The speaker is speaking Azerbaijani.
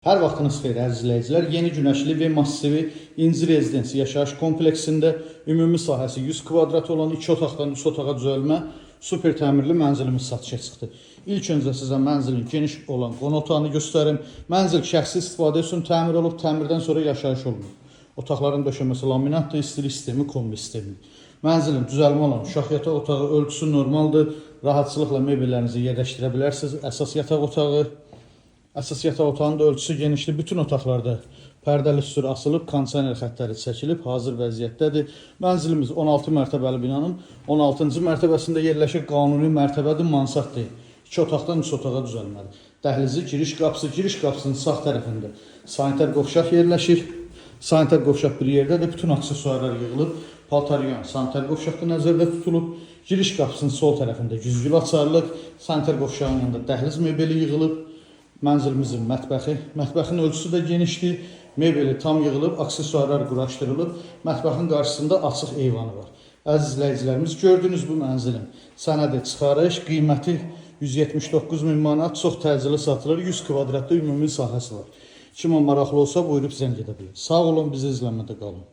Hər vaxtınız xeyir əziz izləyicilər. Yeni Günəşli və massivi İnci Rezidensi yaşayış kompleksində ümumi sahəsi 100 kvadrat olan 2 otaqdan 3 otağa düzəlmə super təmirli mənzilimiz satışa çıxdı. İlk öncə sizə mənzilin geniş olan qonaq otağını göstərim. Mənzil şəxsi istifadə üçün təmir olub, təmirdən sonra yaşayış olunur. Otaqların döşəməsi laminatdır, istilik sistemi, kombi sistemi. Mənzilin düzəlmə olan uşaq yataq otağı ölçüsü normaldır. Rahatçılıqla mebellərinizi yerləşdirə bilərsiniz. Əsas yataq otağının da ölçüsü genişdir. Bütün otaqlarda pərdəli sütur asılıb, kondisioner xəttləri çəkilib, hazır vəziyyətdədir. Mənzilimiz 16 mərtəbəli binanın 16-cı mərtəbəsində yerləşir. Qanuni mərtəbədir, mansard deyil. 2 otaqdan 3 otağa düzəlməlidir. Dəhlizi, giriş qapısının sağ tərəfində sanitar qovşaq yerləşir. Sanitar qovşaq bir yerdədir. Bütün aksesuarlar yığılıb. Paltaryon sanitar qovşaqda nəzərdə tutulub. Giriş qapısının sol tərəfində güzgülü açarlıq. Sanitar qovşağının yanında dəhliz mebeli yığılıb. Mənzilimizin mətbəxin ölçüsü də genişdir. Mebeli tam yığılıb, aksesuarlar quraşdırılıb. Mətbəxin qarşısında açıq eyvanı var. Əziz izləyicilərimiz, gördüyünüz bu mənzilin sənədi çıxarış, qiyməti 179 min manat, çox təcili satılır. 100 kvadratda ümumi sahəsi var. Kimə maraqlı olsa buyurub zəng edə bilər. Sağ olun, bizi izləmədə qalın.